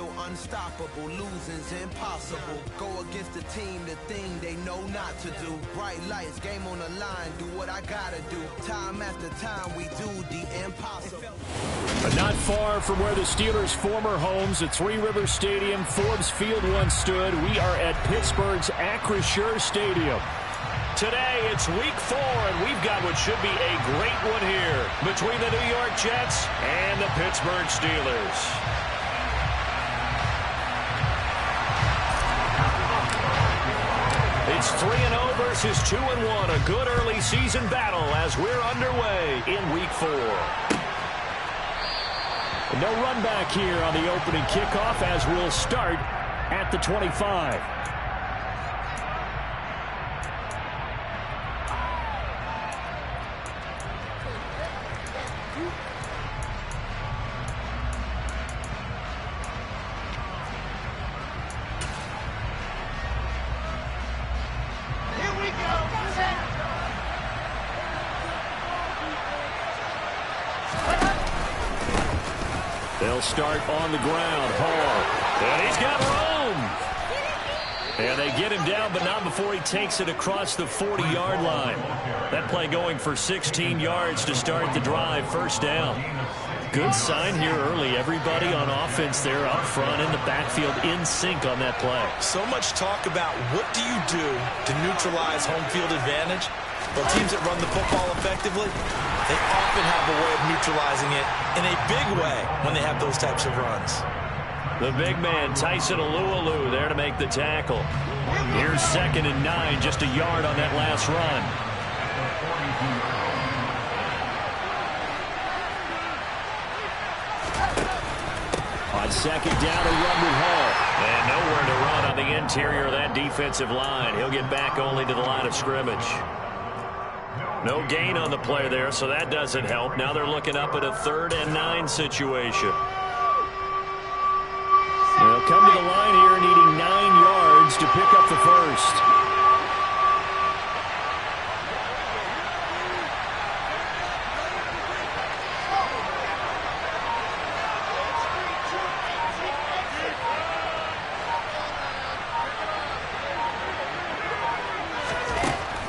feel unstoppable. Losing's impossible. Go against the team, the thing they know not to do. Bright lights, game on the line, do what I gotta do. Time after time, we do the impossible. But not far from where the Steelers' former homes at Three Rivers Stadium, Forbes Field once stood, we are at Pittsburgh's Acrisure Stadium. Today, it's week 4, and we've got what should be a great one here between the New York Jets and the Pittsburgh Steelers. It's 3-0 versus 2-1, a good early season battle as we're underway in week 4. No run back here on the opening kickoff as we'll start at the 25. They'll start on the ground. Hall. And he's got room. And they get him down, but not before he takes it across the 40-yard line. That play going for 16 yards to start the drive. First down. Good sign here early. Everybody on offense there up front in the backfield in sync on that play. So much talk about what do you do to neutralize home field advantage? Well, teams that run the football effectively, they often have a way of neutralizing it in a big way when they have those types of runs. The big man, Tyson Alualu, there to make the tackle. Here's 2nd and 9, just a yard on that last run. On 2nd down, a run with Hall. And nowhere to run on the interior of that defensive line. He'll get back only to the line of scrimmage. No gain on the play there, so that doesn't help. Now they're looking up at a 3rd and 9 situation. They'll come to the line here needing 9 yards to pick up the first.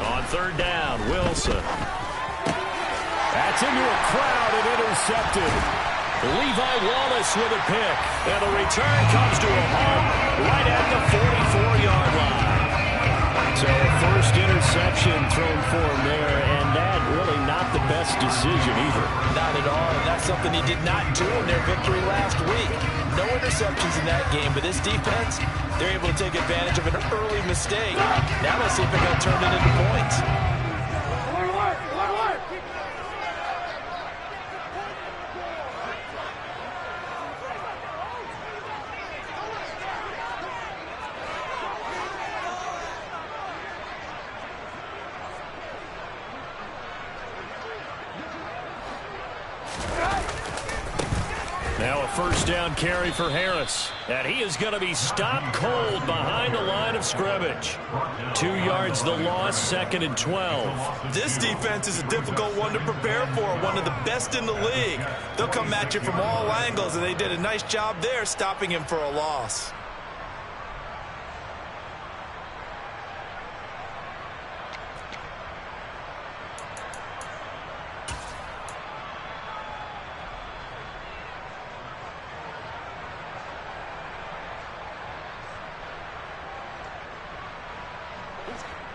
On 3rd down, Wilson. That's into a crowd and intercepted. Levi Wallace with a pick. And the return comes to a halt right at the 44-yard line. So first interception thrown for him there, and that really not the best decision either. Not at all, and that's something he did not do in their victory last week. No interceptions in that game, but this defense, they're able to take advantage of an early mistake. Now let's see if they're going to turn it into points. Now a first down carry for Harris. And he is going to be stopped cold behind the line of scrimmage. 2 yards the loss, 2nd and 12. This defense is a difficult one to prepare for, one of the best in the league. They'll come at you from all angles, and they did a nice job there stopping him for a loss.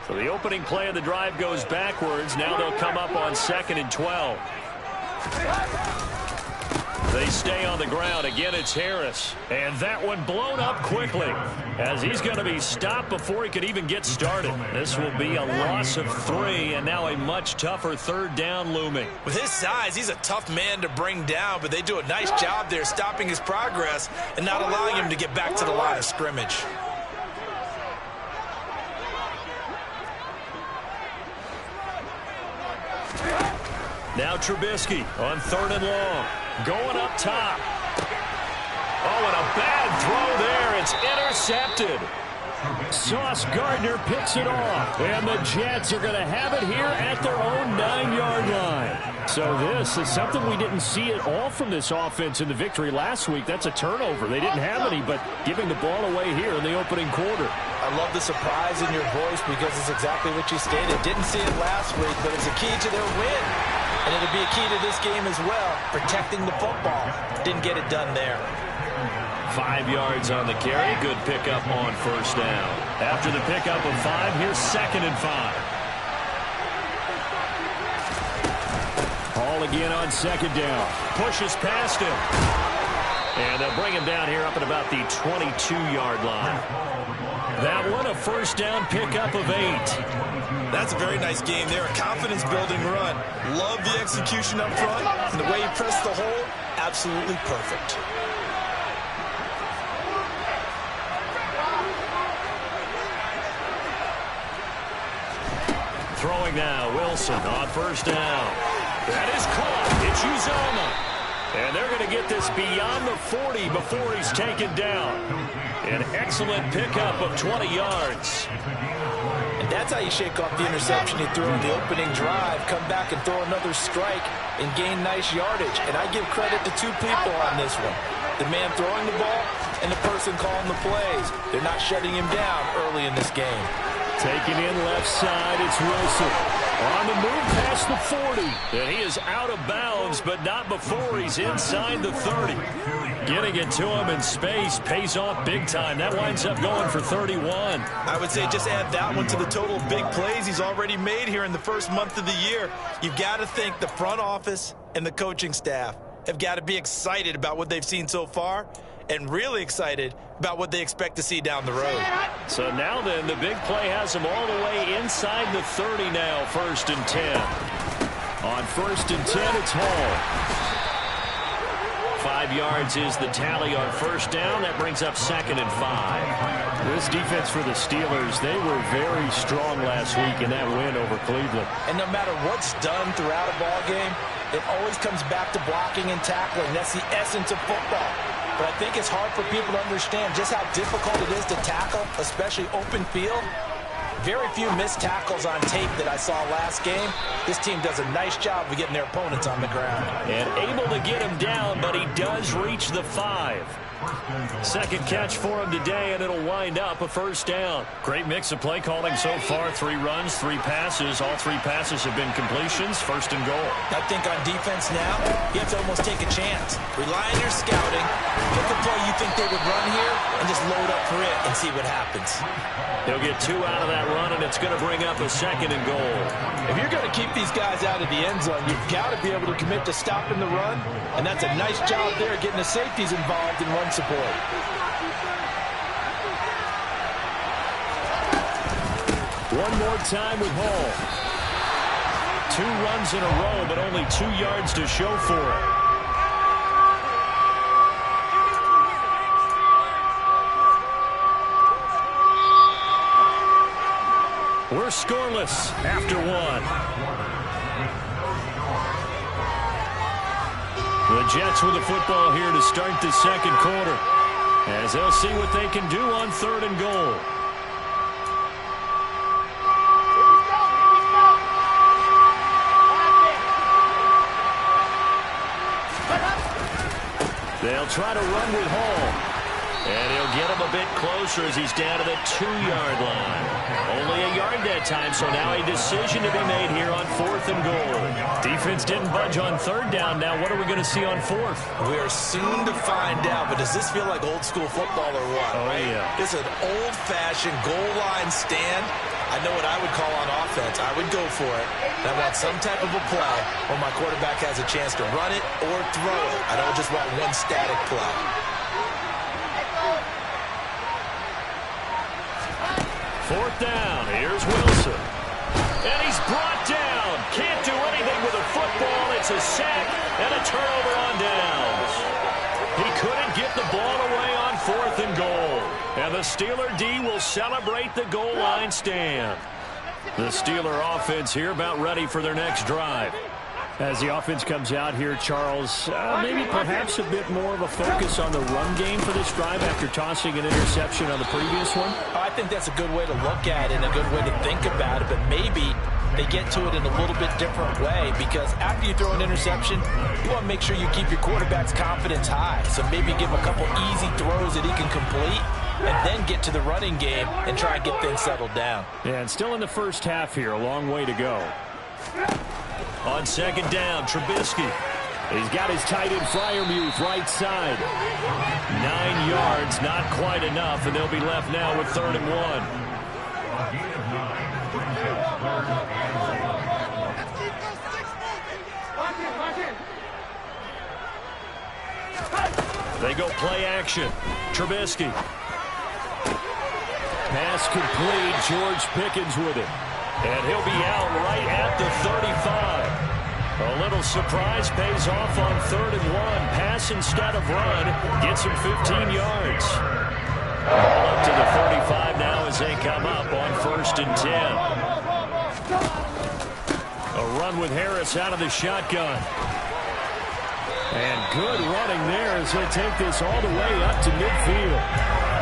So the opening play of the drive goes backwards. Now they'll come up on 2nd and 12. They stay on the ground. Again, it's Harris. And that one blown up quickly as he's going to be stopped before he could even get started. This will be a loss of 3, and now a much tougher 3rd down looming. With his size, he's a tough man to bring down, but they do a nice job there stopping his progress and not allowing him to get back to the line of scrimmage. Now Trubisky on 3rd and long. Going up top. Oh, and a bad throw there. It's intercepted. Sauce Gardner picks it off. And the Jets are going to have it here at their own 9-yard line. So this is something we didn't see at all from this offense in the victory last week. That's a turnover. They didn't have any, but giving the ball away here in the opening quarter. I love the surprise in your voice because it's exactly what you stated. Didn't see it last week, but it's a key to their win. And it'll be a key to this game as well, protecting the football. Didn't get it done there. 5 yards on the carry. Good pickup on first down. After the pickup of 5, here's 2nd and 5. Hall again on 2nd down. Pushes past him. And they'll bring him down here up at about the 22-yard line. That one, a first down pickup of 8. That's a very nice game there. A confidence-building run. Love the execution up front. And the way he pressed the hole, absolutely perfect. Throwing now, Wilson on first down. That is caught. It's Uzomah. And they're going to get this beyond the 40 before he's taken down. An excellent pickup of 20 yards. And that's how you shake off the interception you threw in the opening drive. Come back and throw another strike and gain nice yardage. And I give credit to 2 people on this one. The man throwing the ball and the person calling the plays. They're not shutting him down early in this game. Taking in left side, it's Wilson. On the move past the 40. And he is out of bounds, but not before he's inside the 30. Getting it to him in space pays off big time. That winds up going for 31. I would say just add that one to the total of big plays he's already made here in the first month of the year. You've got to think the front office and the coaching staff have got to be excited about what they've seen so far and really excited about what they expect to see down the road. So now then, the big play has them all the way inside the 30 now, 1st and 10. On 1st and 10, it's Hall. 5 yards is the tally on first down. That brings up 2nd and 5. This defense for the Steelers, they were very strong last week in that win over Cleveland. And no matter what's done throughout a ball game, it always comes back to blocking and tackling. That's the essence of football. But I think it's hard for people to understand just how difficult it is to tackle, especially open field. Very few missed tackles on tape that I saw last game. This team does a nice job of getting their opponents on the ground. And able to get him down, but he does reach the 5. Second catch for him today, and it'll wind up a first down. Great mix of play calling so far. 3 runs, 3 passes. All 3 passes have been completions. 1st and goal. I think on defense now, you have to almost take a chance. Rely on your scouting. Pick a play you think they would run here, and just load up for it and see what happens. He'll get 2 out of that run, and it's going to bring up a 2nd and goal. If you're going to keep these guys out of the end zone, you've got to be able to commit to stopping the run, and that's a nice job there getting the safeties involved in run support. One more time with Hall. 2 runs in a row, but only 2 yards to show for it. We're scoreless after 1. The Jets with the football here to start the 2nd quarter, as they'll see what they can do on 3rd and goal. They'll try to run with Hall. And he'll get him a bit closer as he's down to the 2-yard line. Only a yard that time, so now a decision to be made here on 4th and goal. Defense didn't budge on 3rd down. Now what are we going to see on 4th? We are soon to find out, but does this feel like old school football or what? Oh, right? Yeah. This is an old-fashioned goal line stand. I know what I would call on offense. I would go for it. And I want some type of a play where my quarterback has a chance to run it or throw it. I don't just want one static play. 4th down. Here's Wilson. And he's brought down. Can't do anything with a football. It's a sack and a turnover on downs. He couldn't get the ball away on 4th and goal. And the Steeler D will celebrate the goal line stand. The Steeler offense here about ready for their next drive. As the offense comes out here, Charles, maybe perhaps a bit more of a focus on the run game for this drive after tossing an interception on the previous one? I think that's a good way to look at it and a good way to think about it, but maybe they get to it in a little bit different way, because after you throw an interception, you want to make sure you keep your quarterback's confidence high. So maybe give him a couple easy throws that he can complete and then get to the running game and try and get things settled down. Yeah, and still in the first half here, a long way to go. On second down, Trubisky. He's got his tight end Freiermuth right side. 9 yards, not quite enough, and they'll be left now with 3rd and 1. They go play action. Trubisky. Pass complete. George Pickens with it. And he'll be out right at the 35. A little surprise pays off on 3rd and 1. Pass instead of run. Gets him 15 yards. Up to the 35 now as they come up on 1st and 10. A run with Harris out of the shotgun. And good running there as he'll take this all the way up to midfield.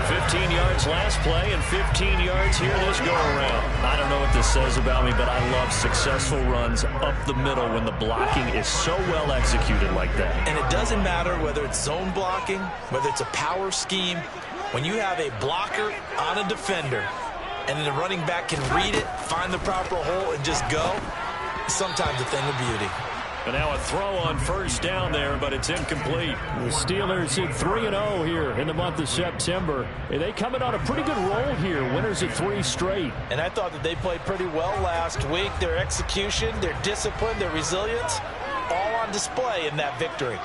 15 yards last play and 15 yards here this go-around. I don't know what this says about me, but I love successful runs up the middle when the blocking is so well executed like that. And it doesn't matter whether it's zone blocking, whether it's a power scheme. When you have a blocker on a defender and then the running back can read it, find the proper hole, and just go, sometimes a thing of beauty. But now a throw on 1st down there, but it's incomplete. The Steelers in 3-0 here in the month of September. And they coming on a pretty good roll here. Winners of 3 straight. And I thought that they played pretty well last week. Their execution, their discipline, their resilience, all on display in that victory.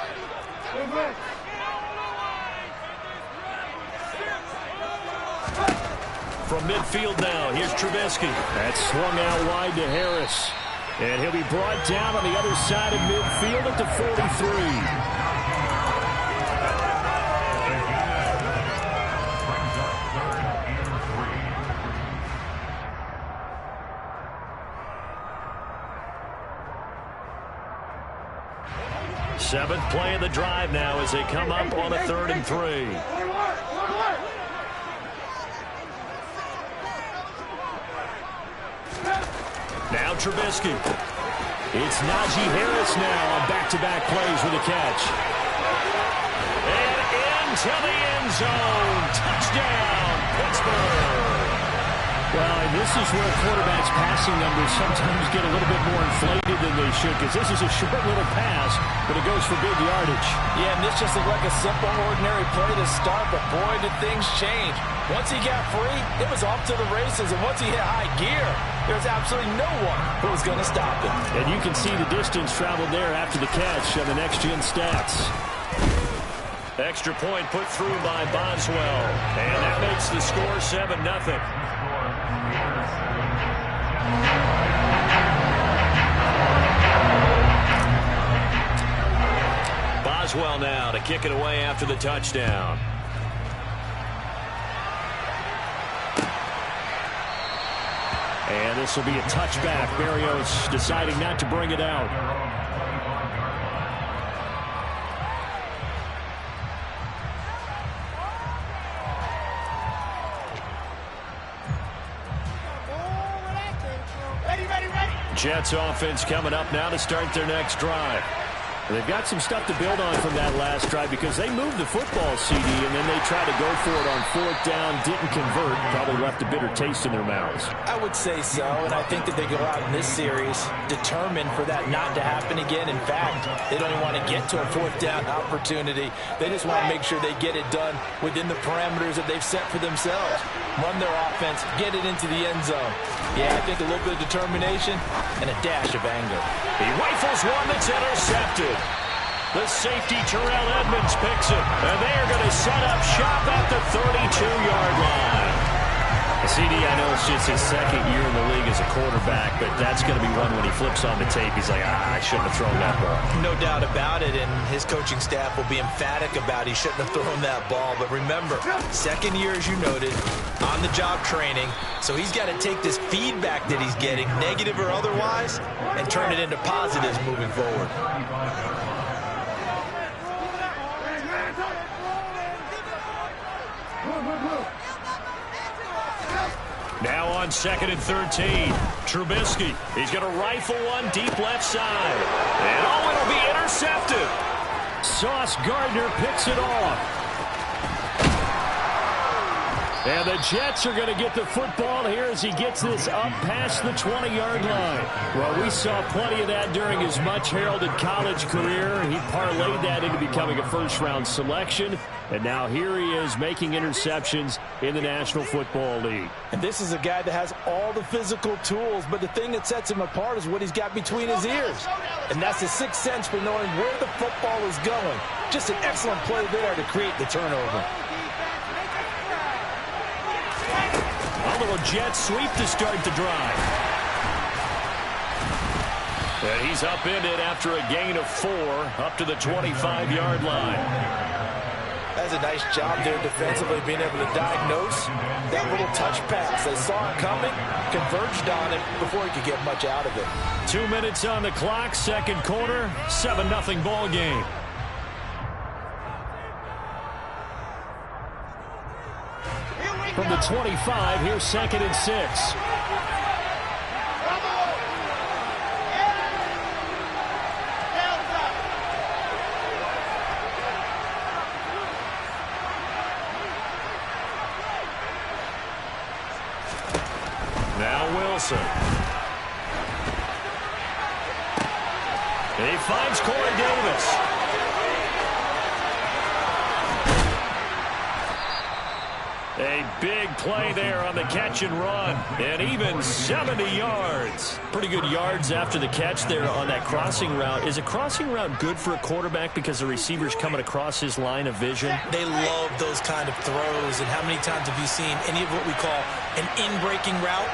From midfield now, here's Trubisky. That's swung out wide to Harris. And he'll be brought down on the other side of midfield at the 43. Seventh play of the drive now as they come up on a 3rd and 3. Now Trubisky. It's Najee Harris now on back-to-back plays with a catch. And into the end zone. Touchdown, Pittsburgh. Well, and this is where quarterbacks' passing numbers sometimes get a little bit more inflated than they should, because this is a short little pass, but it goes for big yardage. Yeah, and this just looked like a simple, ordinary play to start, but boy, did things change. Once he got free, it was off to the races, and once he hit high gear, there's absolutely no one who was going to stop him. And you can see the distance traveled there after the catch on the next-gen stats. Extra point put through by Boswell, and that makes the score 7-0. Boswell now to kick it away after the touchdown. And this will be a touchback. Berrios deciding not to bring it out. Jets offense coming up now to start their next drive. They've got some stuff to build on from that last drive because they moved the football, CD, and then they tried to go for it on 4th down, didn't convert, probably left a bitter taste in their mouths. I would say so, and I think that they go out in this series determined for that not to happen again. In fact, they don't even want to get to a 4th down opportunity. They just want to make sure they get it done within the parameters that they've set for themselves. Run their offense, get it into the end zone. Yeah, I think a little bit of determination and a dash of anger. He rifles one that's intercepted. The safety, Terrell Edmonds, picks it. And they are going to set up shop at the 32-yard line. CD, I know it's just his second year in the league as a quarterback, but that's going to be one when he flips on the tape. He's like, I shouldn't have thrown that ball. No doubt about it, and his coaching staff will be emphatic about he shouldn't have thrown that ball. But remember, second year, as you noted, on-the-job training, so he's got to take this feedback that he's getting, negative or otherwise, and turn it into positives moving forward. Now on 2nd and 13, Trubisky. He's going to rifle one deep left side. And oh, it'll be intercepted. Sauce Gardner picks it off. And the Jets are going to get the football here as he gets this up past the 20-yard line. Well, we saw plenty of that during his much-heralded college career. He parlayed that into becoming a first-round selection. And now here he is making interceptions in the National Football League. And this is a guy that has all the physical tools, but the thing that sets him apart is what he's got between his ears. And that's the sixth sense for knowing where the football is going. Just an excellent play there to create the turnover. A little jet sweep to start the drive. And he's upended after a gain of 4 up to the 25-yard line. That's a nice job there defensively, being able to diagnose that little touch pass. They saw it coming, converged on it before he could get much out of it. 2 minutes on the clock, second quarter, 7-0 ball game. From the 25, here's 2nd and 6. Now Wilson. He finds Corey Davis. A big play there on the catch and run, and even 70 yards. Pretty good yards after the catch there on that crossing route. Is a crossing route good for a quarterback because the receiver's coming across his line of vision? They love those kind of throws, and how many times have you seen any of what we call an in-breaking route?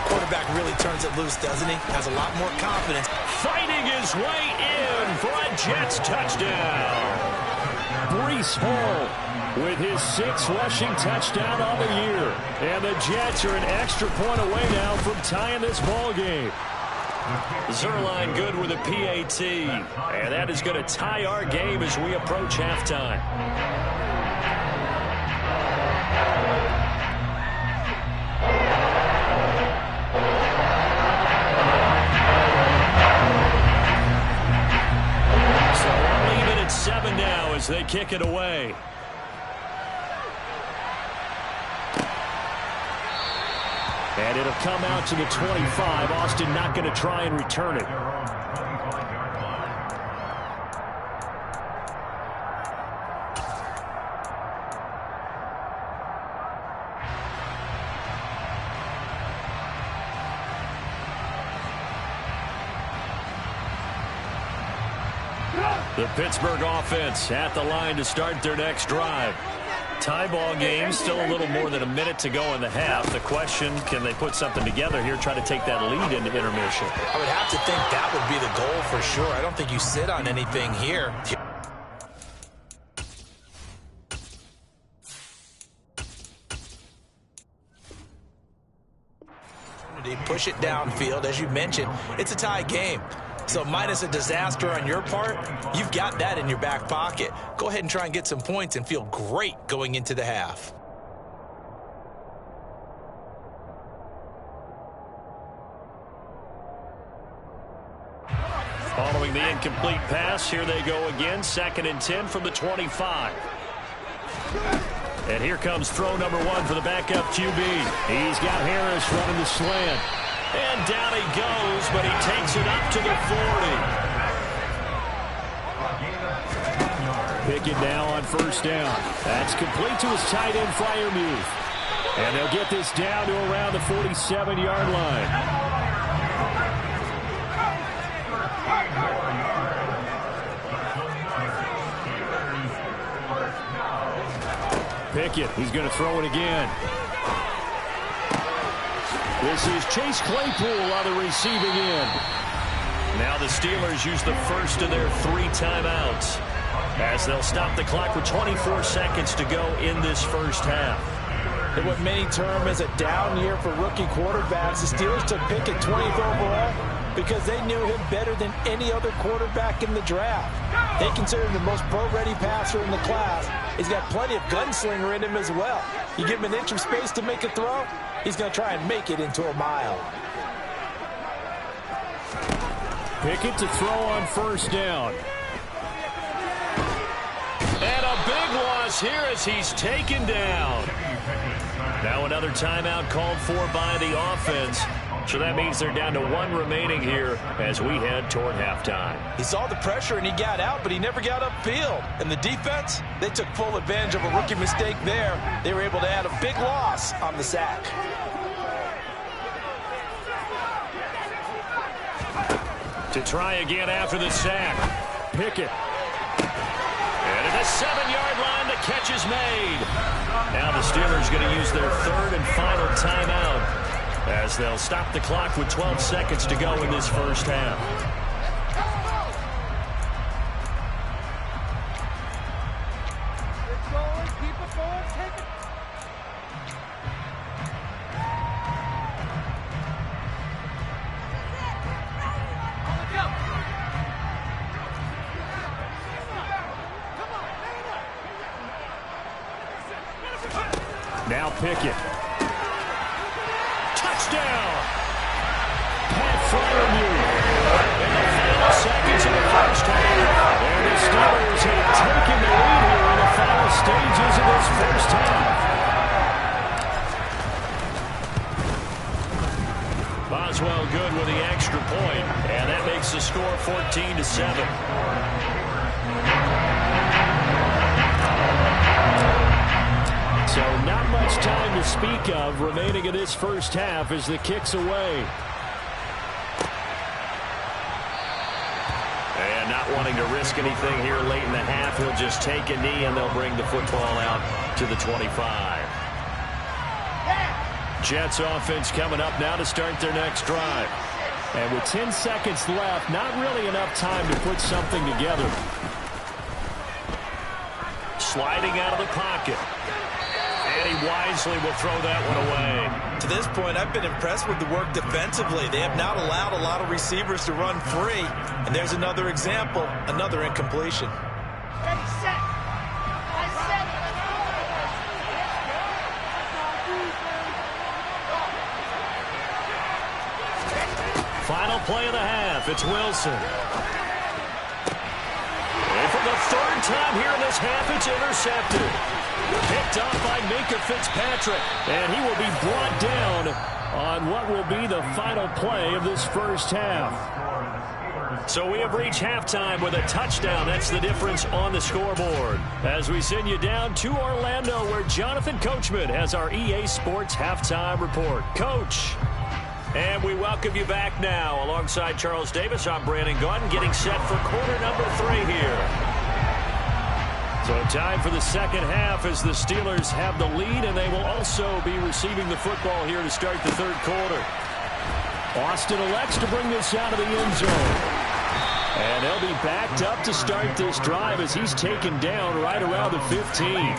Quarterback really turns it loose, doesn't he? Has a lot more confidence. Fighting his way in for a Jets touchdown. Breece Hall with his 6th rushing touchdown on the year. And the Jets are an extra point away now from tying this ball game. Zerline good with a PAT. And that is going to tie our game as we approach halftime. So we're leaving at 7 now as they kick it away. And it'll come out to the 25. Austin not going to try and return it. The Pittsburgh offense at the line to start their next drive. Tie ball game, still a little more than a minute to go in the half. The question, can they put something together here, try to take that lead into intermission? I would have to think that would be the goal for sure. I don't think you sit on anything here. Push it downfield. As you mentioned, it's a tie game. So minus a disaster on your part, you've got that in your back pocket. Go ahead and try and get some points and feel great going into the half. Following the incomplete pass, here they go again. 2nd and 10 from the 25. And here comes throw number 1 for the backup QB. He's got Harris running the slant. And down he goes, but he takes it up to the 40. Pickett now on 1st down. That's complete to his tight end, Freiermuth. And they'll get this down to around the 47-yard line. Pickett, he's going to throw it again. This is Chase Claypool on the receiving end. Now the Steelers use the first of their 3 timeouts as they'll stop the clock with 24 seconds to go in this first half. In what many term as a down year for rookie quarterbacks, the Steelers took Pickett 20th overall because they knew him better than any other quarterback in the draft. They consider him the most pro-ready passer in the class. He's got plenty of gunslinger in him as well. You give him an inch of space to make a throw, he's going to try and make it into a mile. Pickett to throw on first down. And a big loss here as he's taken down. Now another timeout called for by the offense. So that means they're down to 1 remaining here as we head toward halftime. He saw the pressure and he got out, but he never got upfield. And the defense, they took full advantage of a rookie mistake there. They were able to add a big loss on the sack. To try again after the sack. Pickett. And at the 7-yard line, the catch is made. Now the Steelers going to use their 3rd and final timeout as they'll stop the clock with 12 seconds to go in this first half. Now Pickett. Touchdown! Pat Fryermuth. In the final seconds of the first half. And the Steelers have taken the lead here in the final stages of this first half. Boswell good with the extra point, and that makes the score 14-7. So not much time to speak of remaining in this first half as the kick's away. And not wanting to risk anything here late in the half, he'll just take a knee and they'll bring the football out to the 25. Jets offense coming up now to start their next drive. And with 10 seconds left, not really enough time to put something together. Sliding out of the pocket. And he wisely will throw that one away. To this point, I've been impressed with the work defensively. They have not allowed a lot of receivers to run free. And there's another example, another incompletion. Ready, set. Final play of the half. It's Wilson. And for the 3rd time here in this half, it's intercepted. Picked up by Minka Fitzpatrick. And he will be brought down on what will be the final play of this first half. So we have reached halftime with a touchdown. That's the difference on the scoreboard. As we send you down to Orlando, where Jonathan Coachman has our EA Sports halftime report. Coach. And we welcome you back now. Alongside Charles Davis, I'm Brandon Gaudin, getting set for quarter number 3 here. So time for the second half as the Steelers have the lead, and they will also be receiving the football here to start the 3rd quarter. Austin elects to bring this out of the end zone. And they'll be backed up to start this drive as he's taken down right around the 15.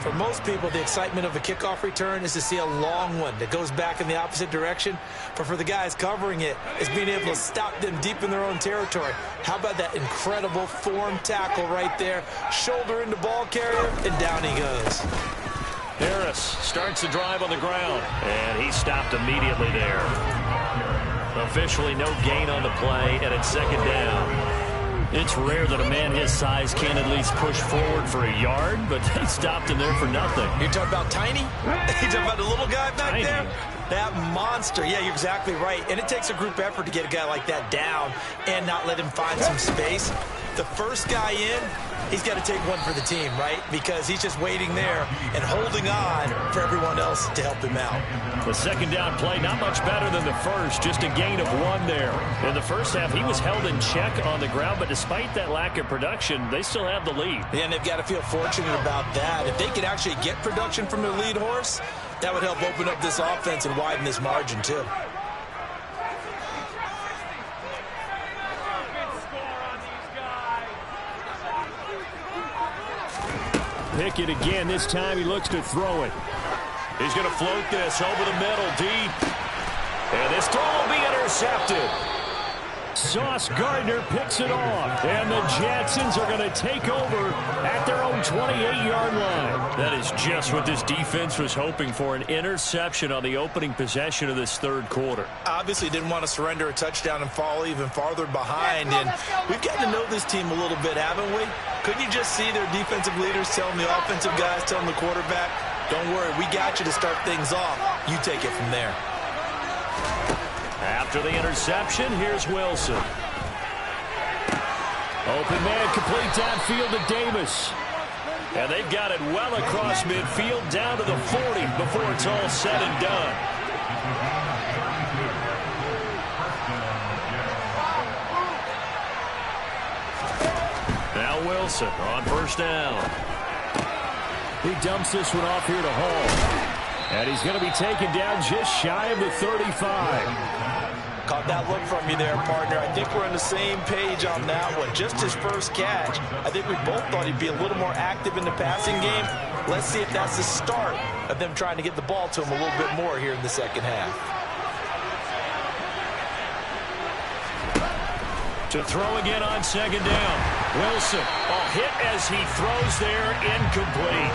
For most people, the excitement of a kickoff return is to see a long one that goes back in the opposite direction. But for the guys covering it, it's being able to stop them deep in their own territory. How about that incredible form tackle right there? Shoulder into ball carrier, and down he goes. Harris starts the drive on the ground, and he stopped immediately there. Officially no gain on the play, and it's 2nd down. It's rare that a man his size can't at least push forward for a yard, but they stopped him there for nothing. You're talking about Tiny? You're talking about the little guy back there? That monster. Yeah, you're exactly right. And it takes a group effort to get a guy like that down and not let him find some space. The first guy in, he's got to take one for the team, right? Because he's just waiting there and holding on for everyone else to help him out. The second down play, not much better than the first, just a gain of 1 there. In the first half, he was held in check on the ground, but despite that lack of production, they still have the lead. Yeah, and they've got to feel fortunate about that. If they could actually get production from their lead horse, that would help open up this offense and widen this margin too. Pickett again. This time he looks to throw it. He's going to float this over the middle, deep. And this throw will be intercepted. Sauce Gardner picks it off. And the Jacksons are going to take over at their own 28-yard line. That is just what this defense was hoping for, an interception on the opening possession of this third quarter. Obviously didn't want to surrender a touchdown and fall even farther behind. And we've gotten to know this team a little bit, haven't we? Couldn't you just see their defensive leaders telling the offensive guys, telling the quarterback, don't worry, we got you to start things off. You take it from there. After the interception, here's Wilson. Open man, complete downfield to Davis. And they've got it well across midfield down to the 40 before it's all said and done. Now Wilson on first down. He dumps this one off here to Hall. And he's going to be taken down just shy of the 35. Caught that look from you there, partner. I think we're on the same page on that one. Just his first catch. I think we both thought he'd be a little more active in the passing game. Let's see if that's the start of them trying to get the ball to him a little bit more here in the second half. To throw again on second down. Wilson, a hit as he throws there, incomplete.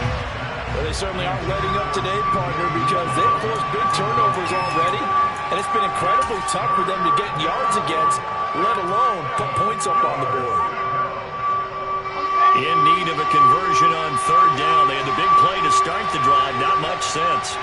Well, they certainly aren't letting up today, partner, because they've forced big turnovers already, and it's been incredibly tough for them to get yards against, let alone put points up on the board. In need of a conversion on third down. They had the big play to start the drive, not much sense.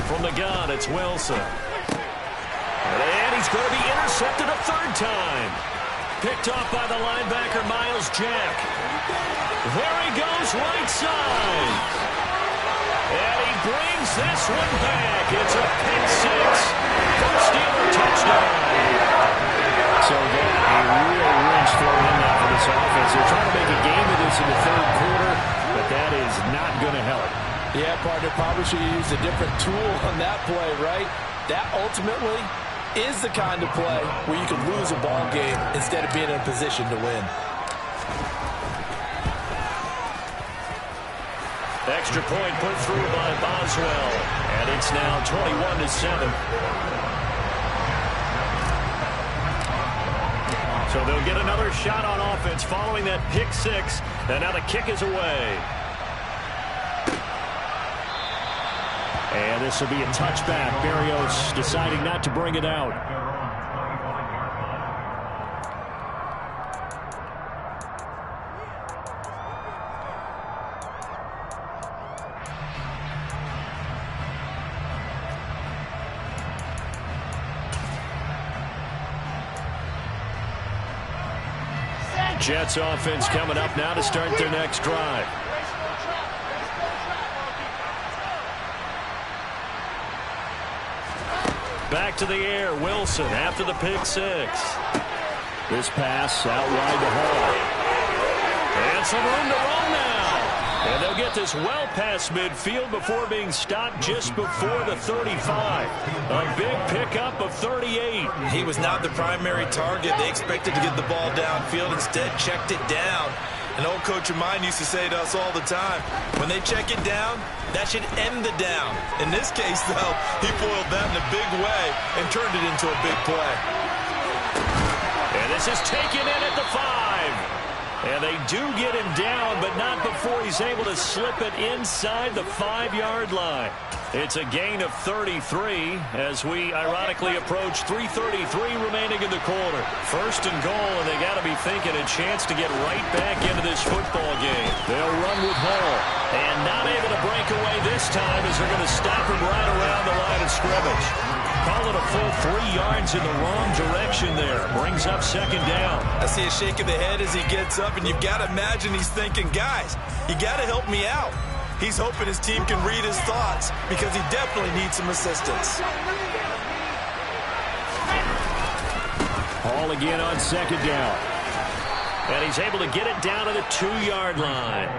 From the gun, it's Wilson. And he's going to be intercepted a third time. Picked off by the linebacker, Miles Jack. There he goes, right side. And he brings this one back. It's a pick six. First Steeler touchdown. So again, a real wrench thrown in now for this offense. They're trying to make a game of this in the third quarter, but that is not going to help. Yeah, partner, probably should have used a different tool on that play, right? That ultimately is the kind of play where you can lose a ball game instead of being in a position to win. Extra point put through by Boswell, and it's now 21-7. So they'll get another shot on offense following that pick six, and now the kick is away. And this will be a touchback. Berrios deciding not to bring it out. Jets offense coming up now to start their next drive. Back to the air, Wilson after the pick six. This pass out wide to Hall. And some room to run now. And they'll get this well past midfield before being stopped just before the 35. A big pickup of 38. He was not the primary target. They expected to get the ball downfield. Instead, checked it down. An old coach of mine used to say to us all the time, when they check it down, that should end the down. In this case, though, he foiled that in a big way and turned it into a big play. And this is taken in at the 5. And they do get him down, but not before he's able to slip it inside the 5-yard line. It's a gain of 33 as we ironically approach 3:33 remaining in the quarter. First and goal, and they got to be thinking a chance to get right back into this football game. They'll run with Hall, and not able to break away this time as they're going to stop him right around the line of scrimmage. Call it a full 3 yards in the wrong direction there. Brings up second down. I see a shake of the head as he gets up, and you've got to imagine he's thinking, guys, you got to help me out. He's hoping his team can read his thoughts because he definitely needs some assistance. Hall again on second down. And he's able to get it down to the 2-yard line.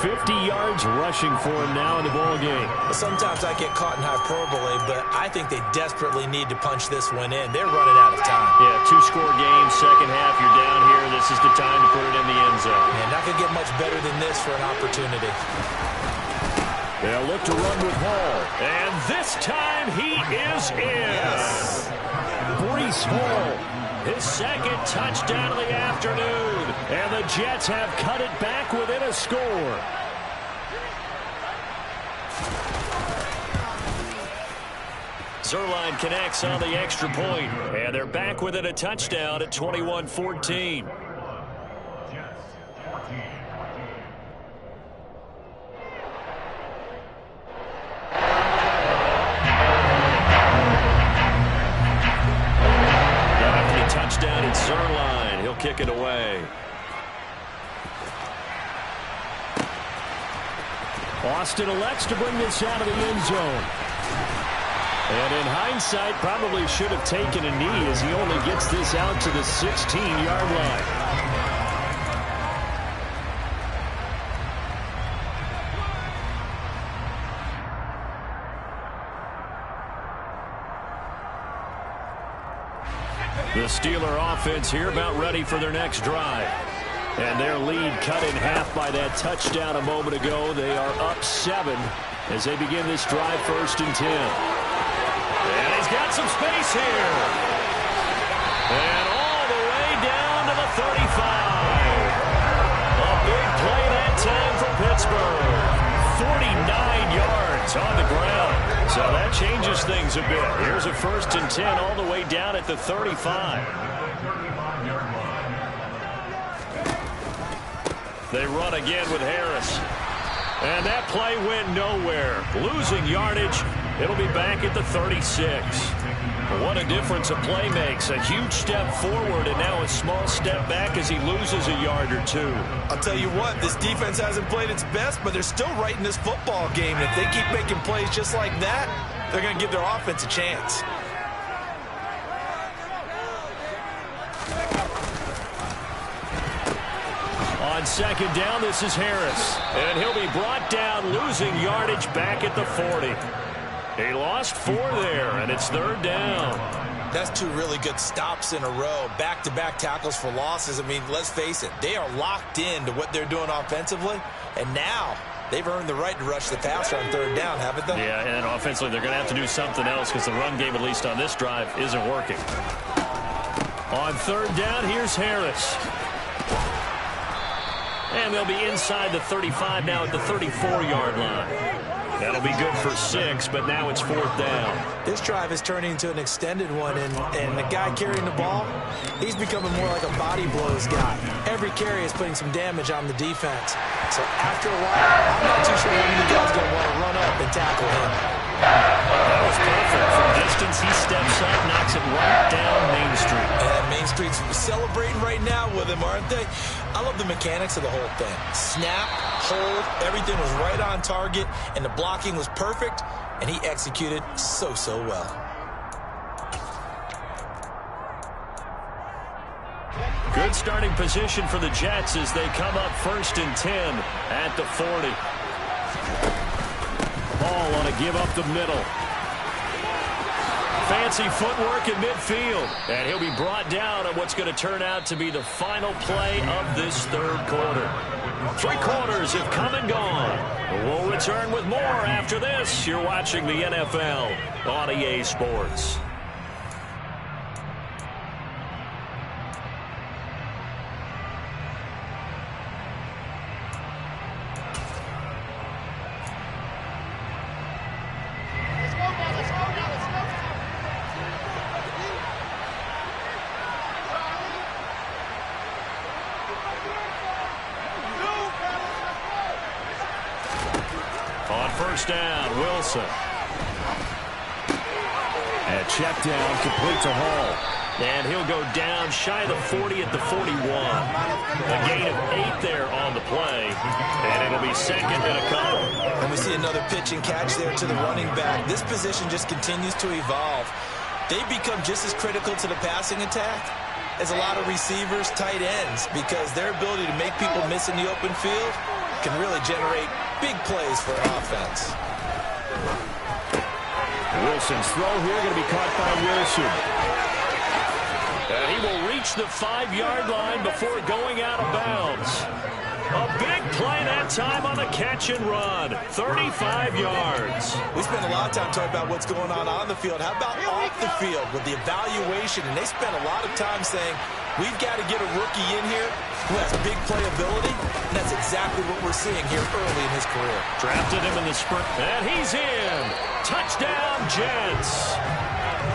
50 yards rushing for him now in the ball game. Sometimes I get caught in hyperbole, but I think they desperately need to punch this one in. They're running out of time. Yeah, 2-score game, second half, you're down here. This is the time to put it in the end zone. And not going to get much better than this for an opportunity. They'll look to run with Hall. And this time he is in. Yes. Breece Hall, his second touchdown of the afternoon. And the Jets have cut it back within a score. Zuerlein connects on the extra point. And they're back within a touchdown at 21-14. Touchdown at Zuerlein. He'll kick it away. Austin elects to bring this out of the end zone. And in hindsight, probably should have taken a knee as he only gets this out to the 16-yard line. The Steeler offense here about ready for their next drive. And their lead cut in half by that touchdown a moment ago. They are up 7 as they begin this drive, 1st and 10. And he's got some space here. And all the way down to the 35. A big play that time for Pittsburgh. 49 yards on the ground. So that changes things a bit. Here's a 1st and 10 all the way down at the 35. They run again with Harris. And that play went nowhere. Losing yardage. It'll be back at the 36. What a difference a play makes. A huge step forward and now a small step back as he loses a yard or two. I'll tell you what, this defense hasn't played its best, but they're still right in this football game. And if they keep making plays just like that, they're going to give their offense a chance. On second down, this is Harris. And he'll be brought down, losing yardage back at the 40. He lost 4 there, and it's 3rd down. That's 2 really good stops in a row. Back-to-back tackles for losses. I mean, let's face it, they are locked into what they're doing offensively, and now they've earned the right to rush the passer on 3rd down, haven't they? Yeah, and offensively, they're going to have to do something else because the run game, at least on this drive, isn't working. On 3rd down, here's Harris. And they'll be inside the 35 now at the 34-yard line. That'll be good for 6, but now it's 4th down. This drive is turning into an extended one, and the guy carrying the ball, he's becoming more like a body blows guy. Every carry is putting some damage on the defense. So after a while, I'm not too sure how many guys are going to want to run up and tackle him. That was perfect. From distance, he steps up, knocks it right down Main Street. And Main Street's celebrating right now with him, aren't they? I love the mechanics of the whole thing. Snap, hold, everything was right on target, and the blocking was perfect, and he executed so well. Good starting position for the Jets as they come up 1st and 10 at the 40. Ball on a give up the middle. Fancy footwork in midfield. And he'll be brought down on what's going to turn out to be the final play of this 3rd quarter. 3 quarters have come and gone. We'll return with more after this. You're watching the NFL on EA Sports. first down. Wilson. And check down, complete to Hall. And he'll go down shy of the 40 at the 41. A gain of 8 there on the play. And it'll be second and a couple. And we see another pitch and catch there to the running back. This position just continues to evolve. They become just as critical to the passing attack as a lot of receivers, tight ends, because their ability to make people miss in the open field can really generate big plays for an offense. Wilson's throw here going to be caught by Wilson. And he will reach the 5-yard line before going out of bounds. A big play that time on the catch and run. 35 yards. We spend a lot of time talking about what's going on the field. How about off the field with the evaluation? And they spend a lot of time saying, we've got to get a rookie in here who has big playability. And that's exactly what we're seeing here early in his career. Drafted him in the sprint. And he's in. Touchdown, Jets.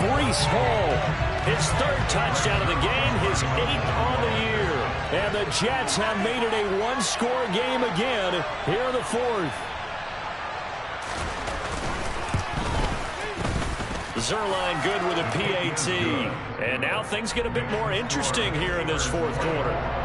Breece Hall. His 3rd touchdown of the game, his 8th on the year. And the Jets have made it a 1-score game again here in the 4th. Zerline good with a PAT. And now things get a bit more interesting here in this 4th quarter.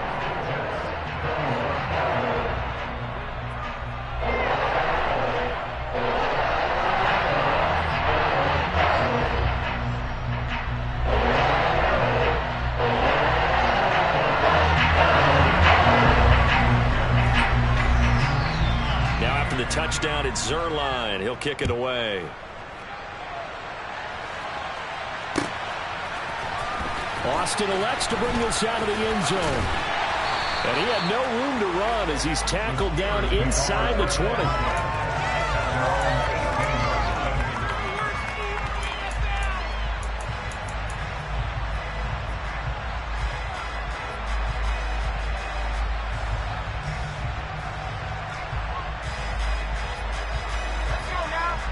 Touchdown at Zerline. He'll kick it away. Austin elects to bring this out of the end zone. And he had no room to run as he's tackled down inside the 20.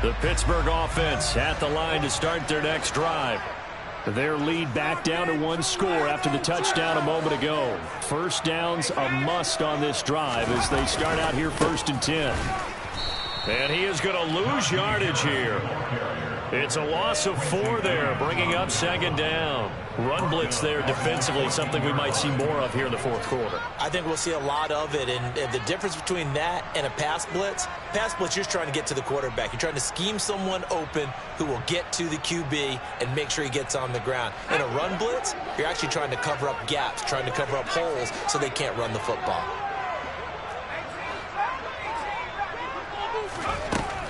The Pittsburgh offense at the line to start their next drive. Their lead back down to 1 score after the touchdown a moment ago. First down's a must on this drive as they start out here 1st and 10. And he is going to lose yardage here. It's a loss of 4 there, bringing up 2nd down. Run blitz there defensively, something we might see more of here in the 4th quarter. I think we'll see a lot of it, and the difference between that and a pass blitz, you're just trying to get to the quarterback. You're trying to scheme someone open who will get to the QB and make sure he gets on the ground. In a run blitz, you're actually trying to cover up gaps, trying to cover up holes so they can't run the football.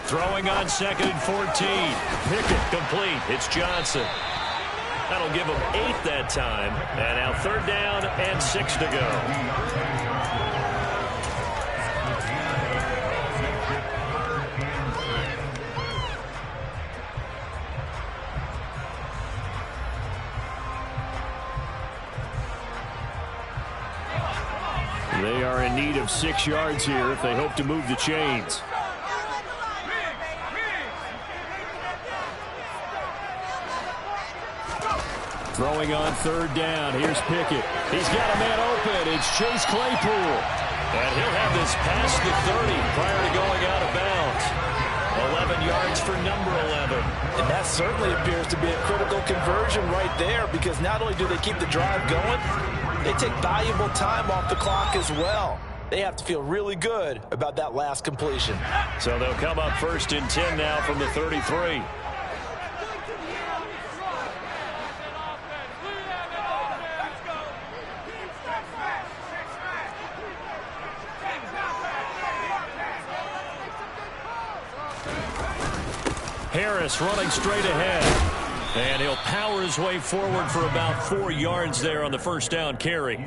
Throwing on 2nd and 14. Pickett complete. It's Johnson. That'll give him 8 that time. And now 3rd down and 6 to go. They are in need of 6 yards here if they hope to move the chains. Throwing on 3rd down. Here's Pickett. He's got a man open. It's Chase Claypool. And he'll have this past the 30 prior to going out of bounds. 11 yards for number 11. And that certainly appears to be a critical conversion right there, because not only do they keep the drive going, they take valuable time off the clock as well. They have to feel really good about that last completion. So they'll come up 1st and 10 now from the 33. Harris running straight ahead. And he'll power his way forward for about 4 yards there on the 1st down carry.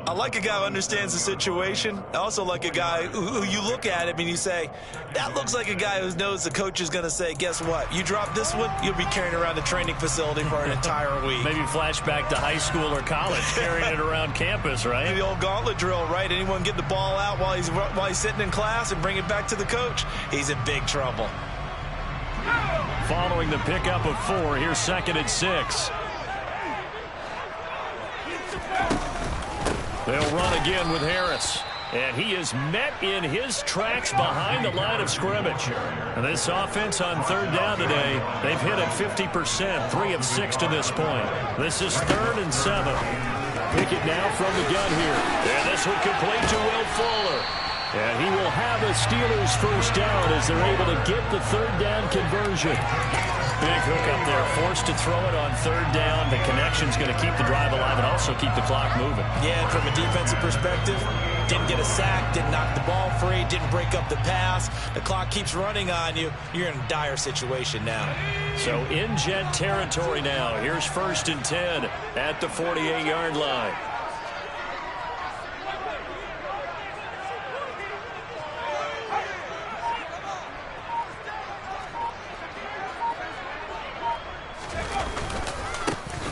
I like a guy who understands the situation. I also like a guy who you look at him and you say, that looks like a guy who knows the coach is going to say, guess what? You drop this one, you'll be carrying around the training facility for an entire week. Maybe flashback to high school or college, carrying it around campus, right? The old gauntlet drill, right? Anyone get the ball out while he's sitting in class and bring it back to the coach? He's in big trouble. Following the pickup of 4, here's 2nd and 6. They'll run again with Harris. And he is met in his tracks behind the line of scrimmage. And this offense on third down today, they've hit it 50%, 3 of 6 to this point. This is 3rd and 7. Pickett now from the gun here. And this one complete to Will Fuller. And he will have a Steelers first down as they're able to get the third down conversion. Big hook up there, forced to throw it on third down. The connection's going to keep the drive alive and also keep the clock moving. Yeah, and from a defensive perspective, didn't get a sack, didn't knock the ball free, didn't break up the pass. The clock keeps running on you. You're in a dire situation now. So in jet territory now. Here's 1st and 10 at the 48-yard line.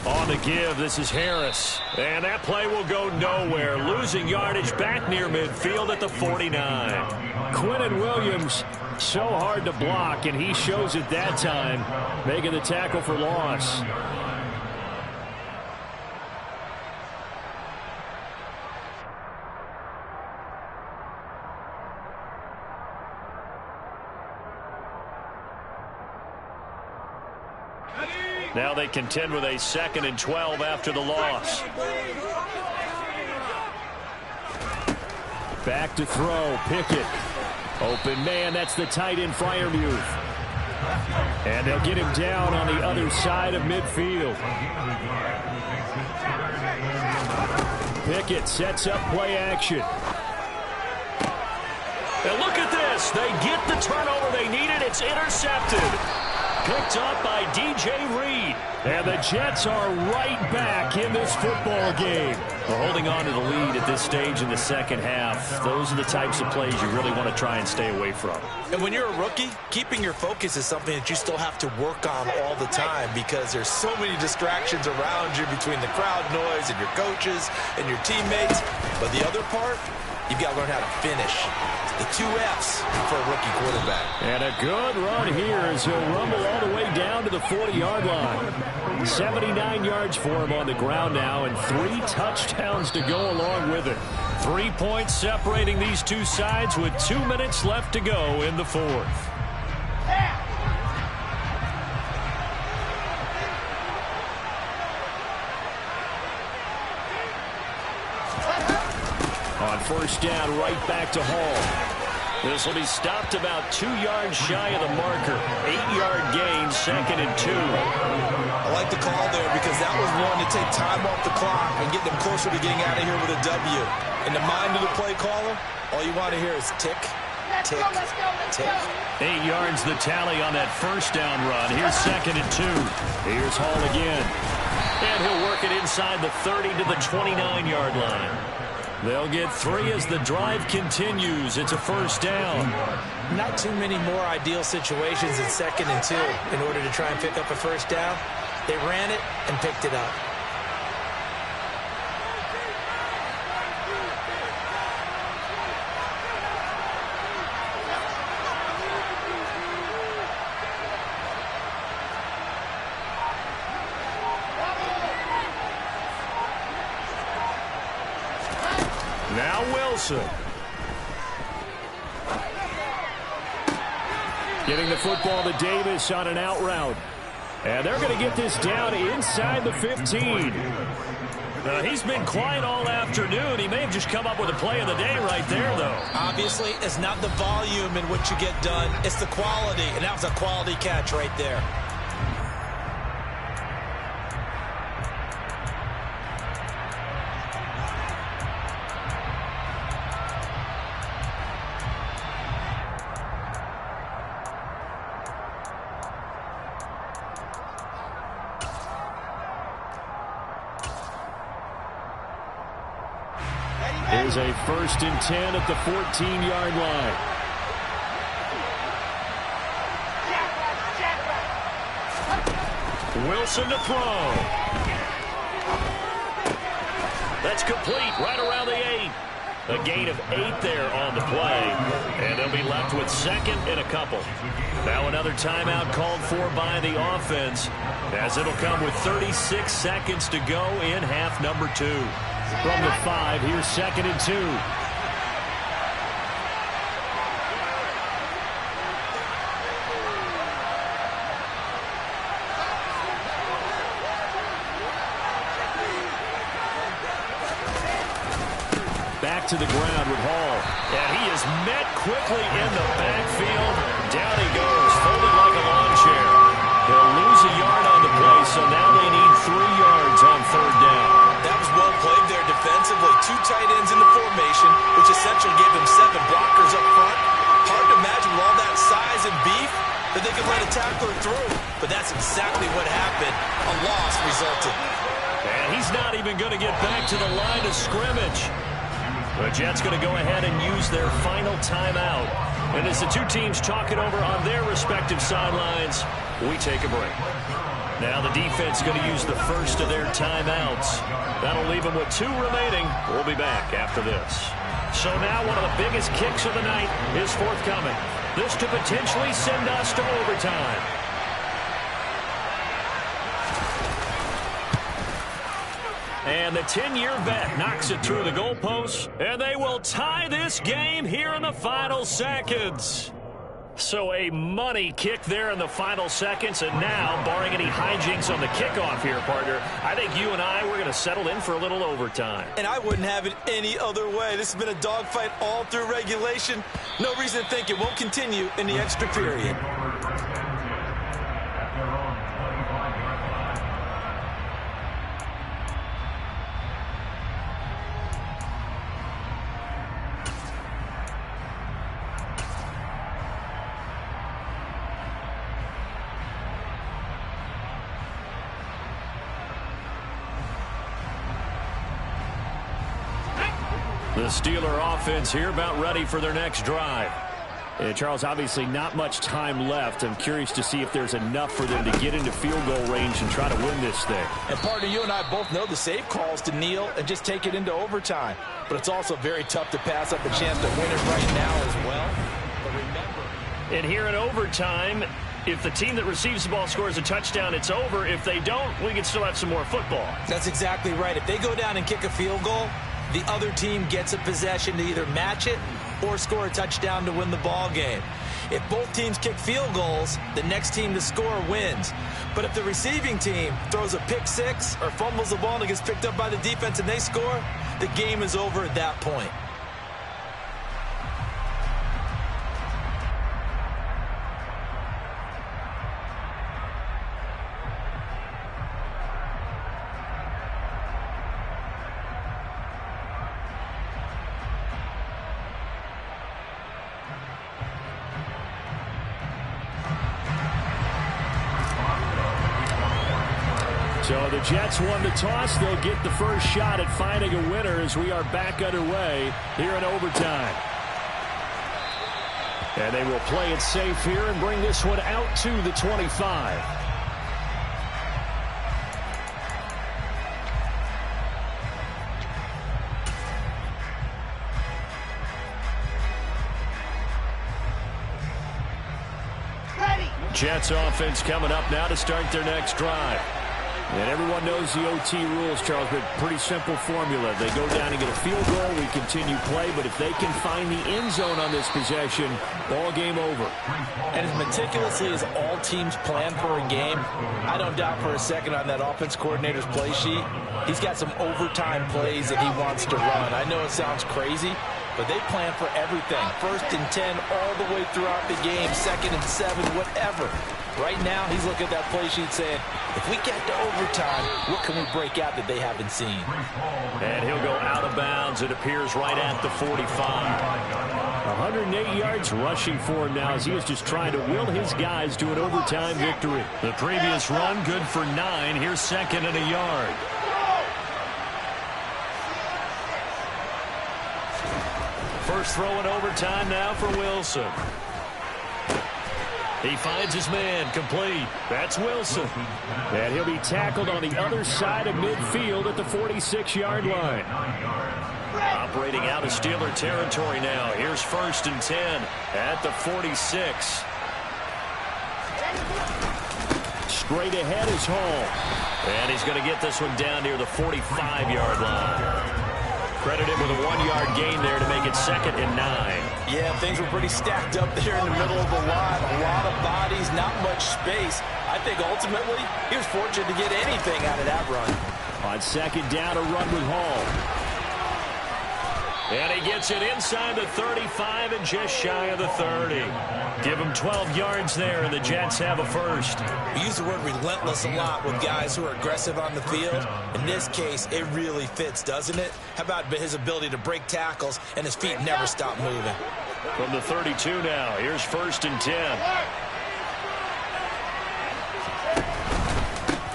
On the give, this is Harris. And that play will go nowhere. Losing yardage back near midfield at the 49. Quinton Williams, so hard to block, and he shows it that time, making the tackle for loss. Now they contend with a 2nd and 12 after the loss. Back to throw, Pickett. Open man, that's the tight end Freiermuth. And they'll get him down on the other side of midfield. Pickett sets up play action. And look at this. They get the turnover they needed. It's intercepted. Picked up by DJ Reed. And the Jets are right back in this football game. We're holding on to the lead at this stage in the second half. Those are the types of plays you really want to try and stay away from. And when you're a rookie, keeping your focus is something that you still have to work on all the time because there's so many distractions around you between the crowd noise and your coaches and your teammates. But the other part, you've got to learn how to finish. The 2 F's for a rookie quarterback. And a good run here as he'll rumble all the way down to the 40-yard line. 79 yards for him on the ground now and 3 touchdowns to go along with it. 3 points separating these two sides with 2 minutes left to go in the 4th. On first down, right back to Hall. This will be stopped about 2 yards shy of the marker. 8-yard gain, 2nd and 2. I like the call there because that was one to take time off the clock and get them closer to getting out of here with a W. In the mind of the play caller, all you want to hear is tick, tick, tick. 8 yards the tally on that first down run. Here's 2nd and 2. Here's Hall again. And he'll work it inside the 30 to the 29-yard line. They'll get 3 as the drive continues. It's a first down. Not too many more ideal situations in 2nd and 2 in order to try and pick up a first down. They ran it and picked it up. Now Wilson. Getting the football to Davis on an out route. And they're going to get this down inside the 15. He's been quiet all afternoon. He may have just come up with a play of the day right there, though. Obviously, it's not the volume in which you get done. It's the quality, and that was a quality catch right there. Here's a 1st and 10 at the 14-yard line. Wilson to throw. That's complete right around the 8. A gain of 8 there on the play. And they'll be left with 2nd and a couple. Now another timeout called for by the offense as it'll come with 36 seconds to go in half number 2. From the 5, here's 2nd and 2. back to the ground with Hall. And he is met quickly in the backfield. Down he goes, folded like a lawn chair. They'll lose a yard on the play, so now they need 3 yards on 3rd down. That was well played there defensively. 2 tight ends in the formation, which essentially gave them 7 blockers up front. Hard to imagine with all that size and beef that they could let a tackler through. But that's exactly what happened. A loss resulted. And he's not even going to get back to the line of scrimmage. The Jets going to go ahead and use their final timeout. And as the 2 teams talk it over on their respective sidelines, we take a break. Now the defense going to use the first of their timeouts. That'll leave them with 2 remaining. We'll be back after this. So now one of the biggest kicks of the night is forthcoming. This to potentially send us to overtime. And the 10-year vet knocks it through the goalpost, and they will tie this game here in the final seconds. So a money kick there in the final seconds, and now, barring any hijinks on the kickoff here, partner, I think you and I, we're going to settle in for a little overtime. And I wouldn't have it any other way. This has been a dogfight all through regulation. No reason to think it won't continue in the extra period. The Steeler offense here about ready for their next drive. And Charles, obviously not much time left. I'm curious to see if there's enough for them to get into field goal range and try to win this thing. And partner, you and I both know the safe calls to kneel and just take it into overtime. But it's also very tough to pass up a chance to win it right now as well. But remember. And here in overtime, if the team that receives the ball scores a touchdown, it's over. If they don't, we can still have some more football. That's exactly right. If they go down and kick a field goal, the other team gets a possession to either match it or score a touchdown to win the ball game. If both teams kick field goals, the next team to score wins. But if the receiving team throws a pick six or fumbles the ball and it gets picked up by the defense and they score, the game is over at that point. So the Jets won the toss. They'll get the first shot at finding a winner as we are back underway here in overtime. And they will play it safe here and bring this one out to the 25. Jets offense coming up now to start their next drive. And everyone knows the OT rules, Charles, but pretty simple formula. They go down and get a field goal, we continue play, but if they can find the end zone on this possession, ball game over. And as meticulously as all teams plan for a game, I don't doubt for a second on that offense coordinator's play sheet, he's got some overtime plays that he wants to run. I know it sounds crazy, but they plan for everything. 1st and 10 all the way throughout the game, 2nd and 7, whatever. Right now, he's looking at that play sheet saying, if we get to overtime, what can we break out that they haven't seen? And he'll go out of bounds. It appears right at the 45. 108 yards rushing for him now as he is just trying to will his guys to an overtime victory. The previous run, good for 9. Here's 2nd and a yard. First throw in overtime now for Wilson. He finds his man, complete. That's Wilson. And he'll be tackled on the other side of midfield at the 46-yard line. Operating out of Steeler territory now. Here's 1st and 10 at the 46. Straight ahead is Hall. And he's going to get this one down near the 45-yard line. Credit him with a 1-yard gain there to make it 2nd and 9. Yeah, things were pretty stacked up there in the middle of the line. A lot of bodies, not much space. I think ultimately he was fortunate to get anything out of that run. On 2nd down, a run with Hall. And he gets it inside the 35 and just shy of the 30. Give him 12 yards there, and the Jets have a first. We use the word relentless a lot with guys who are aggressive on the field. In this case, it really fits, doesn't it? How about his ability to break tackles and his feet never stop moving? From the 32 now, here's 1st and 10.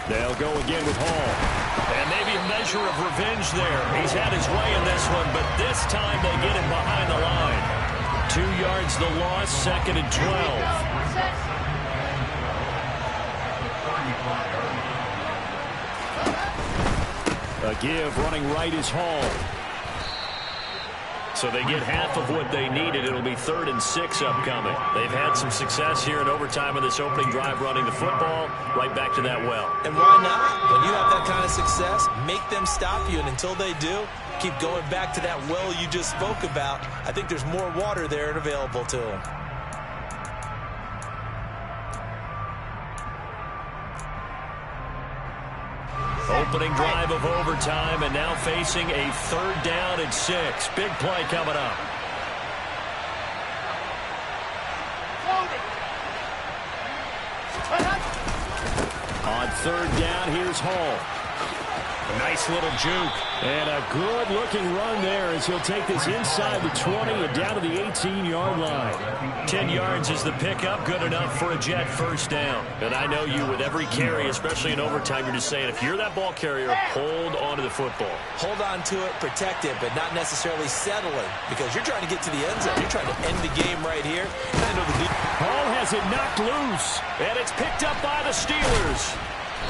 They'll go again with Hall. And maybe a measure of revenge there. He's had his way in this one, but this time they get him behind the line. 2 yards the loss, 2nd and 12. A give, running right is Hall. So they get half of what they needed. It'll be 3rd and 6 upcoming. They've had some success here in overtime in this opening drive running the football. Right back to that well. And why not? When you have that kind of success, make them stop you. And until they do, keep going back to that well you just spoke about. I think there's more water there and available to them. Opening drive of overtime, and now facing a 3rd down and 6. Big play coming up. On 3rd down, here's Hall. A nice little juke. And a good-looking run there as he'll take this inside the 20 and down to the 18-yard line. 10 yards is the pickup, good enough for a Jet first down. And I know you, with every carry, especially in overtime, you're just saying, if you're that ball carrier, hold on to the football. Hold on to it, protect it, but not necessarily settling, because you're trying to get to the end zone. You're trying to end the game right here. Hall has it knocked loose, and it's picked up by the Steelers.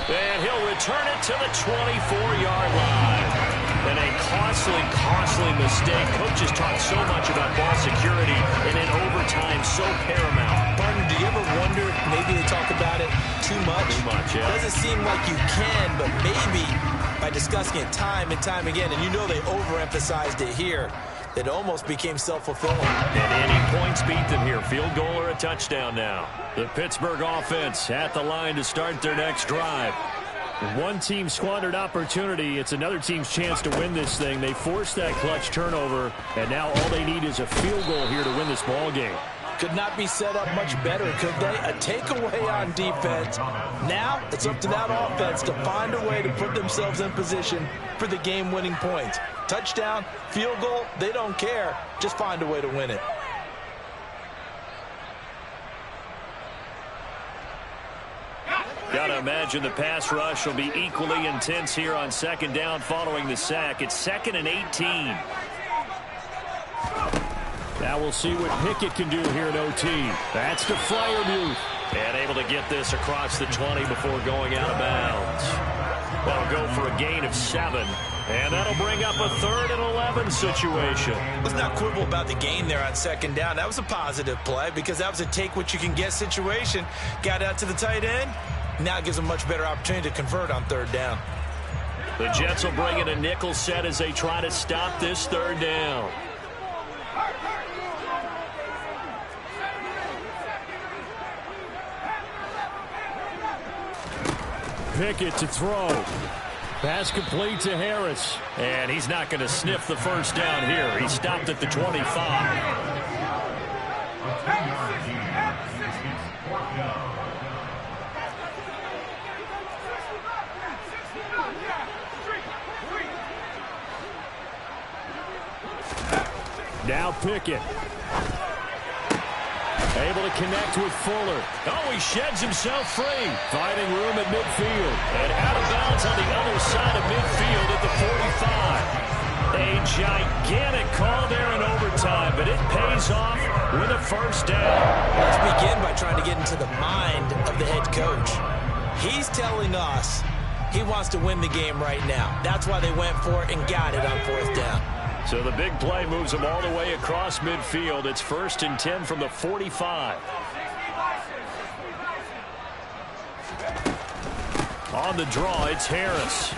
And he'll return it to the 24-yard line. And a costly mistake. Coaches talk so much about ball security, and in overtime, so paramount. Partner, do you ever wonder, maybe they talk about it too much? Too much, yeah. It doesn't seem like you can, but maybe by discussing it time and time again, and you know they overemphasized it here, it almost became self-fulfilling. And any points beat them here. Field goal or a touchdown now. The Pittsburgh offense at the line to start their next drive. One team squandered opportunity. It's another team's chance to win this thing. They forced that clutch turnover, and now all they need is a field goal here to win this ball game. Could not be set up much better, could they? A takeaway on defense. Now it's up to that offense to find a way to put themselves in position for the game-winning points. Touchdown, field goal, they don't care. Just find a way to win it. Got to imagine the pass rush will be equally intense here on 2nd down following the sack. It's 2nd and 18. Now we'll see what Pickett can do here in OT. That's to Freiermuth. And able to get this across the 20 before going out of bounds. That'll go for a gain of 7. And that'll bring up a 3rd and 11 situation. Let's not quibble about the gain there on 2nd down. That was a positive play because that was a take-what-you-can-get situation. Got out to the tight end. Now it gives them a much better opportunity to convert on 3rd down. The Jets will bring in a nickel set as they try to stop this 3rd down. Pickett to throw. Pass complete to Harris. And he's not going to sniff the first down here. He stopped at the 25. Now Pickett. Able to connect with Fuller. Oh, he sheds himself free. Finding room at midfield. And out of bounds on the other side of midfield at the 45. A gigantic call there in overtime, but it pays off with a first down. Let's begin by trying to get into the mind of the head coach. He's telling us he wants to win the game right now. That's why they went for it and got it on 4th down. So the big play moves them all the way across midfield. It's 1st and 10 from the 45. On the draw, it's Harris.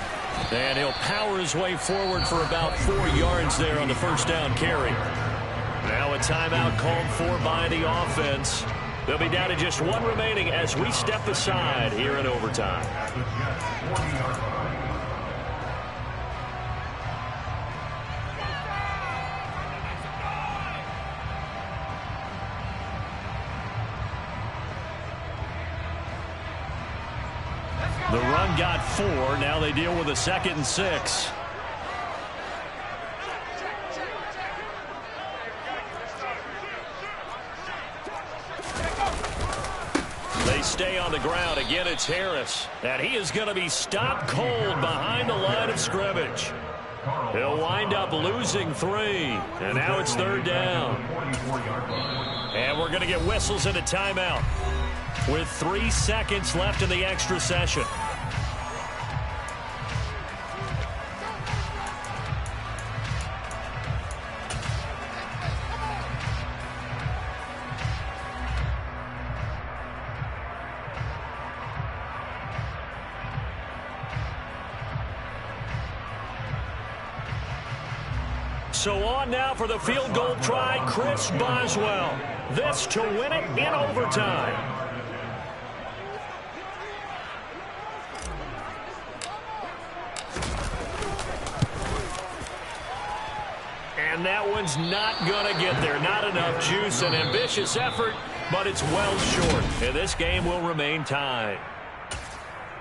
And he'll power his way forward for about 4 yards there on the first down carry. Now a timeout called for by the offense. They'll be down to just 1 remaining as we step aside here in overtime. The run got 4. Now they deal with a 2nd and 6. They stay on the ground. Again, it's Harris. And he is going to be stopped cold behind the line of scrimmage. He'll wind up losing 3. And now it's 3rd down. And we're going to get whistles and a timeout with 3 seconds left in the extra session. So on now for the field goal try, Chris Boswell. This to win it in overtime. And that one's not going to get there. Not enough juice. An ambitious effort, but it's well short. And this game will remain tied.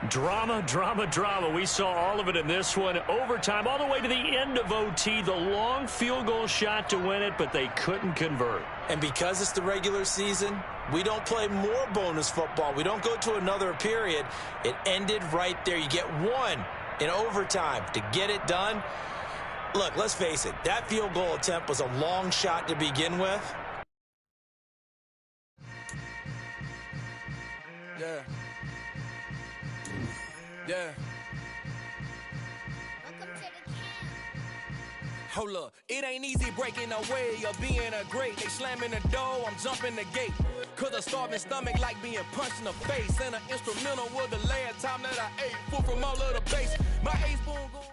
Drama, drama, drama. We saw all of it in this one. Overtime, all the way to the end of OT. The long field goal shot to win it, but they couldn't convert. And because it's the regular season, we don't play more bonus football. We don't go to another period. It ended right there. You get 1 in overtime to get it done. Look, let's face it. That field goal attempt was a long shot to begin with. Yeah. Yeah. Hold up, it ain't easy breaking away or being a great. They slamming the door, I'm jumping the gate. Cause a starving stomach like being punched in the face. And an instrumental was the last time that I ate. Food from all of the base. My ace boom going.